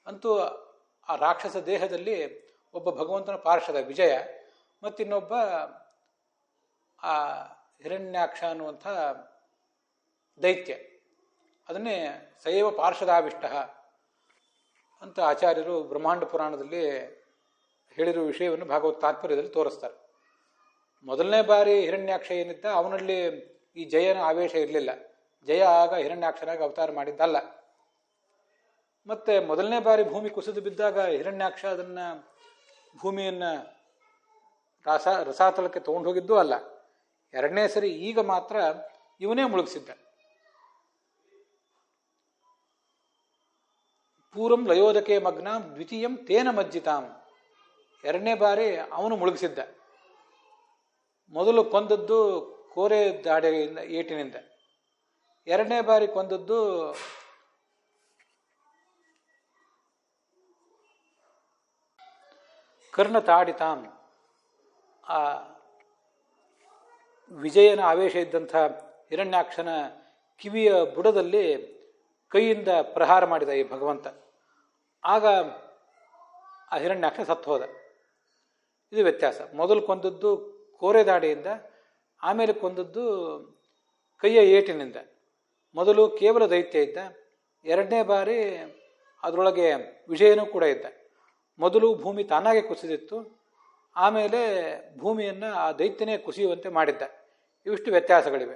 ಅಂತೂ ಆ ರಾಕ್ಷಸ ದೇಹದಲ್ಲಿ ಒಬ್ಬ ಭಗವಂತನ ಪಾರ್ಷದ ವಿಜಯ, ಮತ್ತಿನ್ನೊಬ್ಬ ಆ ಹಿರಣ್ಯಾಕ್ಷ ಅನ್ನುವಂಥ ದೈತ್ಯ. ಅದನ್ನೇ ಸೈವ ಪಾರ್ಷದಾವಿಷ್ಟ ಅಂತ ಆಚಾರ್ಯರು ಬ್ರಹ್ಮಾಂಡ ಪುರಾಣದಲ್ಲಿ ಹೇಳಿರುವ ವಿಷಯವನ್ನು ಭಾಗವತ ತಾತ್ಪರ್ಯದಲ್ಲಿ ತೋರಿಸ್ತಾರೆ. ಮೊದಲನೇ ಬಾರಿ ಹಿರಣ್ಯಾಕ್ಷ ಏನಿದ್ದ ಅವನಲ್ಲಿ ಈ ಜಯನ ಆವೇಶ ಇರಲಿಲ್ಲ. ಜಯ ಆಗ ಹಿರಣ್ಯಾಕ್ಷನಾಗಿ ಅವತಾರ ಮಾಡಿದ್ದಲ್ಲ. ಮತ್ತೆ ಮೊದಲನೇ ಬಾರಿ ಭೂಮಿ ಕುಸಿದು ಬಿದ್ದಾಗ ಹಿರಣ್ಯಾಕ್ಷ ಅದನ್ನು ಭೂಮಿಯನ್ನು ರಸಾತಳಕ್ಕೆ ತಗೊಂಡು ಹೋಗಿದ್ದೂ ಅಲ್ಲ. ಎರಡನೇ ಸರಿ ಈಗ ಮಾತ್ರ ಇವನೇ ಮುಳುಗಿಸಿದ್ದ. ಪೂರ್ವಂ ಲಯೋದಕೆ ಮಗ್ನಾಂ ದ್ವಿತೀಯಂ ತೇನ ಮಜ್ಜಿತಾಂ. ಎರಡನೇ ಬಾರಿ ಅವನು ಮುಳುಗಿಸಿದ್ದ. ಮೊದಲು ಕೊಂದದ್ದು ಕೋರೆ ದಾಡೆಯಿಂದ ಏಟಿನಿಂದ, ಎರಡನೇ ಬಾರಿ ಕೊಂದದ್ದು ಕರ್ಣ ತಾಡಿತಾಂ. ಆ ವಿಜಯನ ಆವೇಶ ಇದ್ದಂಥ ಹಿರಣ್ಯಾಕ್ಷನ ಕಿವಿಯ ಬುಡದಲ್ಲಿ ಕೈಯಿಂದ ಪ್ರಹಾರ ಮಾಡಿದ ಈ ಭಗವಂತ. ಆಗ ಆ ಹಿರಣ್ಯಾಕ್ಷ ಸತ್ತು ಹೋದ. ಇದು ವ್ಯತ್ಯಾಸ. ಮೊದಲು ಕೊಂದದ್ದು ಕೋರೆ ದಾಡಿಯಿಂದ, ಆಮೇಲೆ ಕೊಂದದ್ದು ಕೈಯ ಏಟಿನಿಂದ. ಮೊದಲು ಕೇವಲ ದೈತ್ಯ ಇದ್ದ, ಎರಡನೇ ಬಾರಿ ಅದರೊಳಗೆ ವಿಜಯನೂ ಕೂಡ ಇದ್ದ. ಮೊದಲು ಭೂಮಿ ತಾನಾಗೆ ಕುಸಿದಿತ್ತು, ಆಮೇಲೆ ಭೂಮಿಯನ್ನು ಆ ದೈತ್ಯನೇ ಕುಸಿಯುವಂತೆ ಮಾಡಿದ್ದ. ಇವಿಷ್ಟು ವ್ಯತ್ಯಾಸಗಳಿವೆ.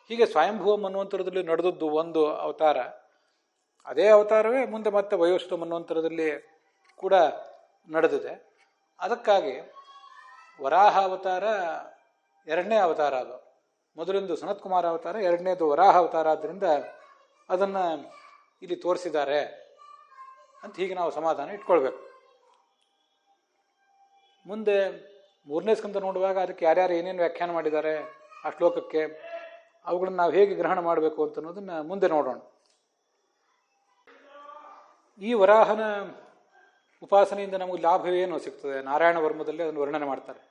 ಹೀಗೆ ಸ್ವಯಂಭುವ ಮನ್ವಂತರದಲ್ಲಿ ನಡೆದದ್ದು ಒಂದು ಅವತಾರ. ಅದೇ ಅವತಾರವೇ ಮುಂದೆ ಮತ್ತೆ ವಯೋಶ್ವ ಮನ್ವಂತರದಲ್ಲಿ ಕೂಡ ನಡೆದಿದೆ. ಅದಕ್ಕಾಗಿ ವರಾಹ ಅವತಾರ ಎರಡನೇ ಅವತಾರ. ಅದು ಮೊದಲಿಂದು ಸನತ್ಕುಮಾರ ಅವತಾರ, ಎರಡನೇದು ವರಾಹ ಅವತಾರ. ಆದ್ದರಿಂದ ಅದನ್ನು ಇಲ್ಲಿ ತೋರಿಸಿದ್ದಾರೆ ಅಂತ ಹೀಗೆ ನಾವು ಸಮಾಧಾನ ಇಟ್ಕೊಳ್ಬೇಕು. ಮುಂದೆ ಮೂರನೇ ಸ್ಕಂದ ನೋಡುವಾಗ ಅದಕ್ಕೆ ಯಾರ್ಯಾರು ಏನೇನು ವ್ಯಾಖ್ಯಾನ ಮಾಡಿದ್ದಾರೆ ಆ ಶ್ಲೋಕಕ್ಕೆ, ಅವುಗಳನ್ನು ನಾವು ಹೇಗೆ ಗ್ರಹಣ ಮಾಡಬೇಕು ಅಂತ ಅನ್ನೋದನ್ನು ಮುಂದೆ ನೋಡೋಣ. ಈ ವರಾಹನ ಉಪಾಸನೆಯಿಂದ ನಮಗೆ ಲಾಭವೇನು ಸಿಗ್ತದೆ? ನಾರಾಯಣ ವರ್ಮದಲ್ಲಿ ಅದನ್ನು ವರ್ಣನೆ ಮಾಡ್ತಾರೆ.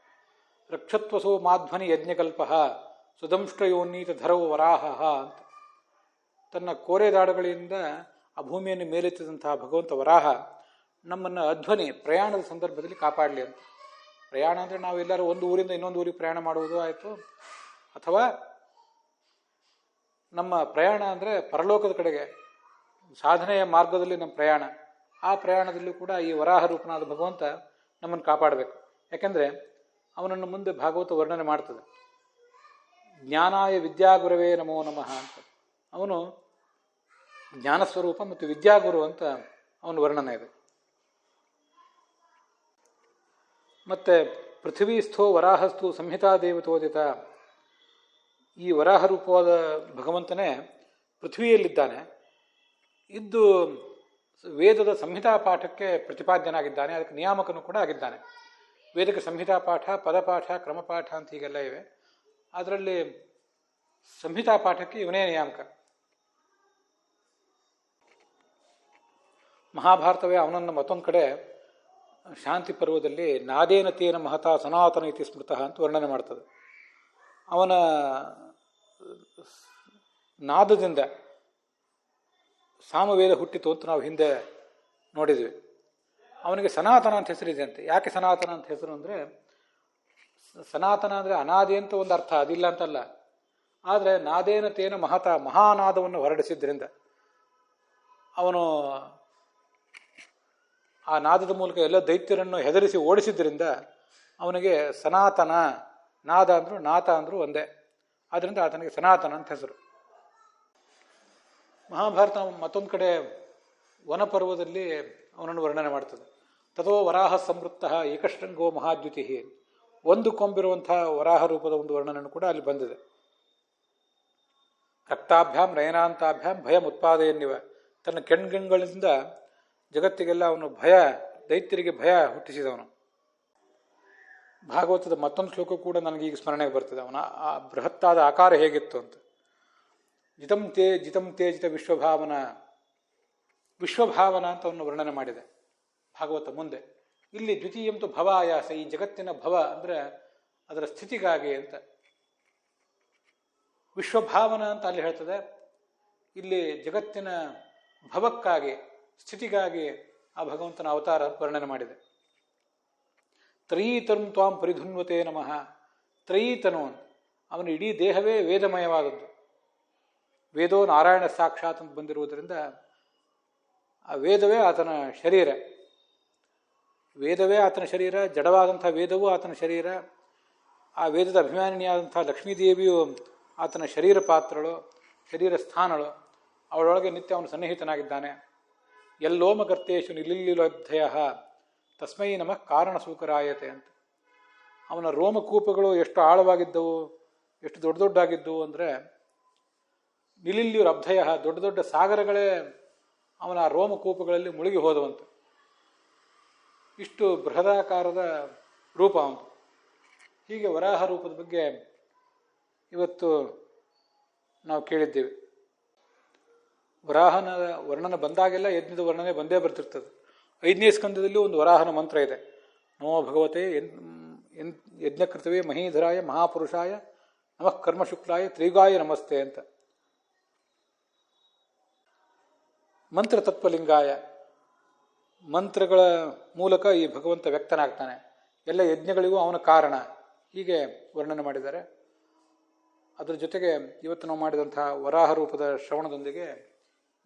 ರಕ್ಷತ್ವಸೋ ಮಾಧ್ವನಿ ಯಜ್ಞಕಲ್ಪ ಸುದಂಷ್ಟಯೋನ್ನೀತ ಧರವು ವರಾಹ ಅಂತ. ತನ್ನ ಕೋರೆದಾಡುಗಳಿಂದ ಆ ಭೂಮಿಯನ್ನು ಮೇಲೆತ್ತಿದಂತಹ ಭಗವಂತ ವರಾಹ ನಮ್ಮನ್ನು ಅಧ್ವನಿ ಪ್ರಯಾಣದ ಸಂದರ್ಭದಲ್ಲಿ ಕಾಪಾಡಲಿ ಅಂತ. ಪ್ರಯಾಣ ಅಂದರೆ ನಾವೆಲ್ಲರೂ ಒಂದು ಊರಿಂದ ಇನ್ನೊಂದು ಊರಿಗೆ ಪ್ರಯಾಣ ಮಾಡುವುದು ಆಯಿತು, ಅಥವಾ ನಮ್ಮ ಪ್ರಯಾಣ ಅಂದರೆ ಪರಲೋಕದ ಕಡೆಗೆ ಸಾಧನೆಯ ಮಾರ್ಗದಲ್ಲಿ ನಮ್ಮ ಪ್ರಯಾಣ. ಆ ಪ್ರಯಾಣದಲ್ಲೂ ಕೂಡ ಈ ವರಾಹ ರೂಪನಾದ ಭಗವಂತ ನಮ್ಮನ್ನು ಕಾಪಾಡಬೇಕು. ಯಾಕೆಂದರೆ ಅವನನ್ನು ಮುಂದೆ ಭಾಗವತ ವರ್ಣನೆ ಮಾಡ್ತದೆ. ಜ್ಞಾನಾಯ ವಿದ್ಯಾಗುರವೇ ನಮೋ ನಮಃ ಅಂತ. ಅವನು ಜ್ಞಾನಸ್ವರೂಪ ಮತ್ತು ವಿದ್ಯಾಗುರು ಅಂತ ಅವನ ವರ್ಣನೆ ಇದೆ. ಮತ್ತು ಪೃಥ್ವೀಸ್ಥೋ ವರಾಹಸ್ತು ಸಂಹಿತಾ ದೇವತೋದಿತ. ಈ ವರಾಹ ರೂಪವಾದ ಭಗವಂತನೇ ಪೃಥ್ವಿಯಲ್ಲಿದ್ದಾನೆ, ಇದ್ದು ವೇದದ ಸಂಹಿತಾ ಪಾಠಕ್ಕೆ ಪ್ರತಿಪಾದ್ಯನಾಗಿದ್ದಾನೆ, ಅದಕ್ಕೆ ನಿಯಾಮಕನು ಕೂಡ ಆಗಿದ್ದಾನೆ. ವೇದಕ್ಕೆ ಸಂಹಿತಾ ಪಾಠ, ಪದಪಾಠ, ಕ್ರಮಪಾಠ ಅಂತ ಹೀಗೆಲ್ಲ ಇವೆ. ಅದರಲ್ಲಿ ಸಂಹಿತಾ ಪಾಠಕ್ಕೆ ಇವನೇ ನಿಯಾಮಕ. ಮಹಾಭಾರತವೇ ಅವನನ್ನು ಮತ್ತೊಂದು ಕಡೆ ಶಾಂತಿ ಪರ್ವದಲ್ಲಿ ನಾದೇನ ತೇನ ಮಹತಾ ಸನಾತನ ಇತಿ ಸ್ಮೃತಃ ಅಂತ ವರ್ಣನೆ ಮಾಡ್ತದೆ. ಅವನ ನಾದದಿಂದ ಸಾಮವೇದ ಹುಟ್ಟಿತು ಅಂತ ನಾವು ಹಿಂದೆ ನೋಡಿದ್ವಿ. ಅವನಿಗೆ ಸನಾತನ ಅಂತ ಹೆಸರಿದೆ ಅಂತೆ. ಯಾಕೆ ಸನಾತನ ಅಂತ ಹೆಸರು ಅಂದರೆ, ಸನಾತನ ಅಂದರೆ ಅನಾದಿ ಅಂತ ಒಂದು ಅರ್ಥ, ಅದಿಲ್ಲ ಅಂತಲ್ಲ. ಆದರೆ ನಾದೇನ ತೇನ ಮಹತ, ಮಹಾನಾದವನ್ನು ಹೊರಡಿಸಿದ್ರಿಂದ, ಅವನು ಆ ನಾದದ ಮೂಲಕ ಎಲ್ಲ ದೈತ್ಯರನ್ನು ಹೆದರಿಸಿ ಓಡಿಸಿದ್ರಿಂದ ಅವನಿಗೆ ಸನಾತನ, ನಾದ ಅಂದರು ನಾಥ ಅಂದರು ಒಂದೇ. ಆದ್ದರಿಂದ ಆತನಿಗೆ ಸನಾತನ ಅಂತ ಹೆಸರು. ಮಹಾಭಾರತ ಮತ್ತೊಂದು ಕಡೆ ವನಪರ್ವದಲ್ಲಿ ಅವನನ್ನು ವರ್ಣನೆ ಮಾಡ್ತದೆ. ತಥೋ ವರಾಹ ಸಮೃದ್ಧ ಏಕಶೃಂಗೋ ಮಹಾದ್ಯುತಿ. ಒಂದು ಕೊಂಬಿರುವಂತಹ ವರಾಹ ರೂಪದ ಒಂದು ವರ್ಣನೆ ಕೂಡ ಅಲ್ಲಿ ಬಂದಿದೆ. ರಕ್ತಾಭ್ಯಾಂ ನಯನಾಂತಾಭ್ಯಾಂ ಭಯಂ ಉತ್ಪಾದೆಯನ್ನಿವ. ತನ್ನ ಕೆಣ್ಗಣ್ಗಳಿಂದ ಜಗತ್ತಿಗೆಲ್ಲ ಅವನು ಭಯ, ದೈತ್ಯರಿಗೆ ಭಯ ಹುಟ್ಟಿಸಿದವನು. ಭಾಗವತದ ಮತ್ತೊಂದು ಶ್ಲೋಕ ಕೂಡ ನನಗೀಗ ಸ್ಮರಣೆಗೆ ಬರ್ತದೆ. ಅವನ ಆ ಬೃಹತ್ತಾದ ಆಕಾರ ಹೇಗಿತ್ತು ಅಂತ. ಜಿತಂ ತೇ ಜಿತ ವಿಶ್ವಭಾವನ, ವಿಶ್ವಭಾವನ ಅಂತ ಅವನು ವರ್ಣನೆ ಮಾಡಿದೆ ಭಾಗವತ ಮುಂದೆ. ಇಲ್ಲಿ ದ್ವಿತೀಯಂತು ಭವ ಆಯಾಸ, ಈ ಜಗತ್ತಿನ ಭವ ಅಂದರೆ ಅದರ ಸ್ಥಿತಿಗಾಗಿ ಅಂತ. ವಿಶ್ವಭಾವನ ಅಂತ ಅಲ್ಲಿ ಹೇಳ್ತದೆ, ಇಲ್ಲಿ ಜಗತ್ತಿನ ಭವಕ್ಕಾಗಿ, ಸ್ಥಿತಿಗಾಗಿ ಆ ಭಗವಂತನ ಅವತಾರ ವರ್ಣನೆ ಮಾಡಿದೆ. ತ್ರಯೀತನು ತ್ವಾಂ ಪರಿಧುನ್ವತೆ ನಮಃ. ತ್ರಯೀತನು, ಅವನ ಇಡೀ ದೇಹವೇ ವೇದಮಯವಾದದ್ದು. ವೇದೋ ನಾರಾಯಣ ಸಾಕ್ಷಾತ್ ಅಂತ ಬಂದಿರುವುದರಿಂದ ಆ ವೇದವೇ ಆತನ ಶರೀರ. ವೇದವೇ ಆತನ ಶರೀರ, ಜಡವಾದಂಥ ವೇದವೂ ಆತನ ಶರೀರ. ಆ ವೇದದ ಅಭಿಮಾನಿಯಾದಂಥ ಲಕ್ಷ್ಮೀದೇವಿಯು ಆತನ ಶರೀರ ಪಾತ್ರಳು, ಶರೀರ ಸ್ಥಾನಳು. ಅವಳೊಳಗೆ ನಿತ್ಯ ಅವನು ಸನ್ನಿಹಿತನಾಗಿದ್ದಾನೆ. ಎಲ್ಲೋಮಕರ್ತೇಶು ನಿಲಿಲ್ಲಿಲಬ್ಧಯ ತಸ್ಮೈ ನಮಃ ಕಾರಣ ಸೂಕರಾಯತೆ ಅಂತ. ಅವನ ರೋಮಕೂಪಗಳು ಎಷ್ಟು ಆಳವಾಗಿದ್ದವು, ಎಷ್ಟು ದೊಡ್ಡ ದೊಡ್ಡಾಗಿದ್ದವು ಅಂದರೆ ನಿಲಿಲ್ಯುರಬ್ಧಯ, ದೊಡ್ಡ ದೊಡ್ಡ ಸಾಗರಗಳೇ ಅವನ ರೋಮಕೂಪಗಳಲ್ಲಿ ಮುಳುಗಿ ಹೋದವಂತೆ. ಇಷ್ಟು ಬೃಹದಾಕಾರದ ರೂಪ ಅವನು. ಹೀಗೆ ವರಾಹ ರೂಪದ ಬಗ್ಗೆ ಇವತ್ತು ನಾವು ಕೇಳಿದ್ದೇವೆ. ವರಾಹನ ವರ್ಣನೆ ಬಂದಾಗೆಲ್ಲ ಯಜ್ಞದ ವರ್ಣನೆ ಬಂದೇ ಬರ್ತಿರ್ತದೆ. 5ನೇ ಸ್ಕಂದದಲ್ಲಿ ಒಂದು ವರಾಹನ ಮಂತ್ರ ಇದೆ. ನಮೋ ಭಗವತೆ ಯಜ್ಞಕೃತವೇ ಮಹೀಧರಾಯ ಮಹಾಪುರುಷಾಯ ನಮಃ ಕರ್ಮಶುಕ್ಲಾಯ ತ್ರಿಗಾಯ ನಮಸ್ತೆ ಅಂತ. ಮಂತ್ರ ತತ್ವಲಿಂಗಾಯ, ಮಂತ್ರಗಳ ಮೂಲಕ ಈ ಭಗವಂತ ವ್ಯಕ್ತನಾಗ್ತಾನೆ. ಎಲ್ಲ ಯಜ್ಞಗಳಿಗೂ ಅವನ ಕಾರಣ. ಹೀಗೆ ವರ್ಣನೆ ಮಾಡಿದ್ದಾರೆ. ಅದರ ಜೊತೆಗೆ ಇವತ್ತು ನಾವು ಮಾಡಿದಂತಹ ವರಾಹ ರೂಪದ ಶ್ರವಣದೊಂದಿಗೆ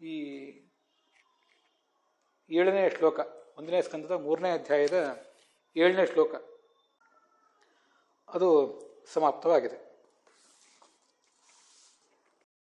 ಈ 7ನೇ ಶ್ಲೋಕ, 1ನೇ ಸ್ಕಂದದ 3ನೇ ಅಧ್ಯಾಯದ 7ನೇ ಶ್ಲೋಕ ಅದು ಸಮಾಪ್ತವಾಗಿದೆ.